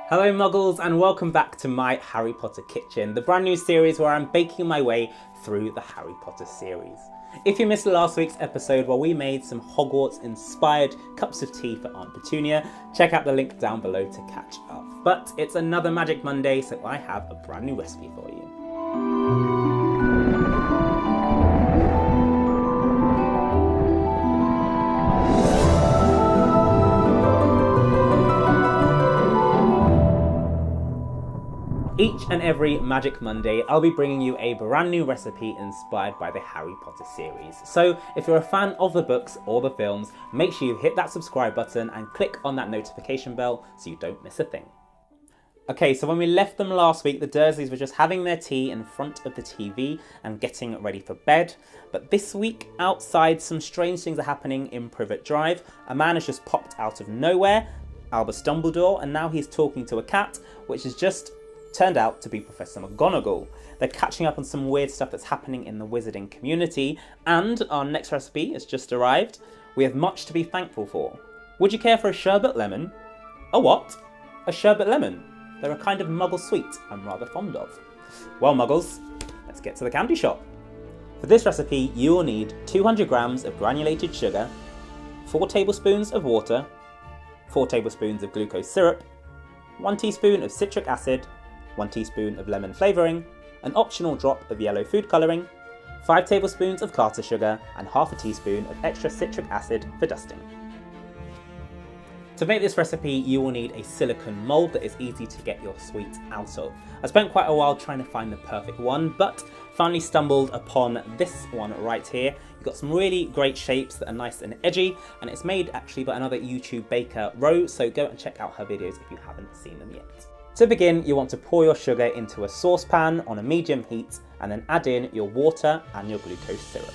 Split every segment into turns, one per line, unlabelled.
Hello Muggles and welcome back to my Harry Potter kitchen, the brand new series where I'm baking my way through the Harry Potter series. If you missed last week's episode where we made some Hogwarts inspired cups of tea for Aunt Petunia, check out the link down below to catch up. But it's another Magic Monday, so I have a brand new recipe for you. Each and every Magic Monday, I'll be bringing you a brand new recipe inspired by the Harry Potter series. So if you're a fan of the books or the films, make sure you hit that subscribe button and click on that notification bell so you don't miss a thing. Okay, so when we left them last week, the Dursleys were just having their tea in front of the TV and getting ready for bed. But this week, outside, some strange things are happening in Privet Drive. A man has just popped out of nowhere, Albus Dumbledore, and now he's talking to a cat, which is just turned out to be Professor McGonagall. They're catching up on some weird stuff that's happening in the wizarding community, and our next recipe has just arrived. We have much to be thankful for. Would you care for a sherbet lemon? A what? A sherbet lemon. They're a kind of muggle sweet I'm rather fond of. Well Muggles, let's get to the candy shop. For this recipe you will need 200 grams of granulated sugar, 4 tablespoons of water, 4 tablespoons of glucose syrup, 1 teaspoon of citric acid, 1 teaspoon of lemon flavouring, an optional drop of yellow food colouring, 5 tablespoons of caster sugar and half a teaspoon of extra citric acid for dusting. To make this recipe you will need a silicone mould that is easy to get your sweets out of. I spent quite a while trying to find the perfect one, but finally stumbled upon this one right here. You've got some really great shapes that are nice and edgy, and it's made actually by another YouTube baker, Rose, so go and check out her videos if you haven't seen them yet. To begin, you want to pour your sugar into a saucepan on a medium heat and then add in your water and your glucose syrup.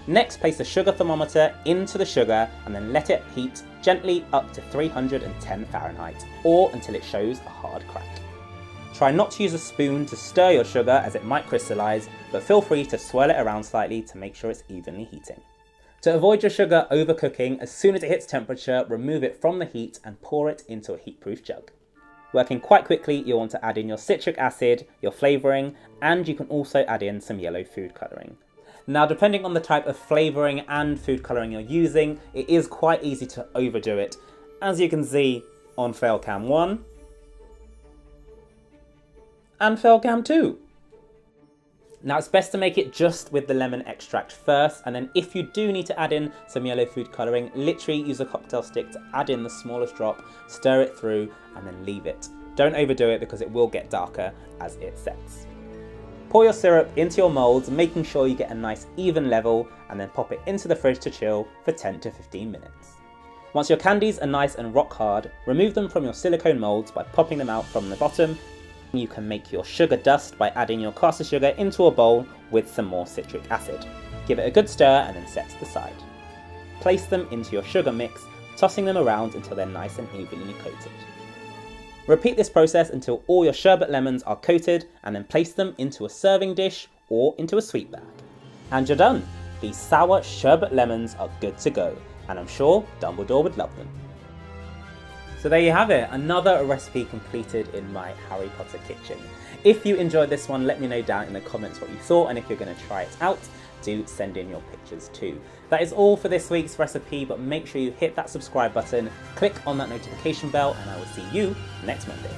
Next, place the sugar thermometer into the sugar and then let it heat gently up to 310 Fahrenheit or until it shows a hard crack. Try not to use a spoon to stir your sugar as it might crystallise, but feel free to swirl it around slightly to make sure it's evenly heating. To avoid your sugar overcooking, as soon as it hits temperature, remove it from the heat and pour it into a heatproof jug. Working quite quickly, you'll want to add in your citric acid, your flavouring, and you can also add in some yellow food colouring. Now, depending on the type of flavouring and food colouring you're using, it is quite easy to overdo it, as you can see on fail cam 1 and fail cam 2. Now it's best to make it just with the lemon extract first, and then if you do need to add in some yellow food colouring, literally use a cocktail stick to add in the smallest drop, stir it through and then leave it. Don't overdo it because it will get darker as it sets. Pour your syrup into your moulds, making sure you get a nice even level, and then pop it into the fridge to chill for 10 to 15 minutes. Once your candies are nice and rock hard, remove them from your silicone moulds by popping them out from the bottom. You can make your sugar dust by adding your caster sugar into a bowl with some more citric acid. Give it a good stir and then set to the side. Place them into your sugar mix, tossing them around until they're nice and evenly coated. Repeat this process until all your sherbet lemons are coated, and then place them into a serving dish or into a sweet bag. And you're done! These sour sherbet lemons are good to go, and I'm sure Dumbledore would love them. So there you have it, another recipe completed in my Harry Potter kitchen. If you enjoyed this one, let me know down in the comments what you thought, and if you're going to try it out, do send in your pictures too. That is all for this week's recipe, but make sure you hit that subscribe button, click on that notification bell, and I will see you next Monday.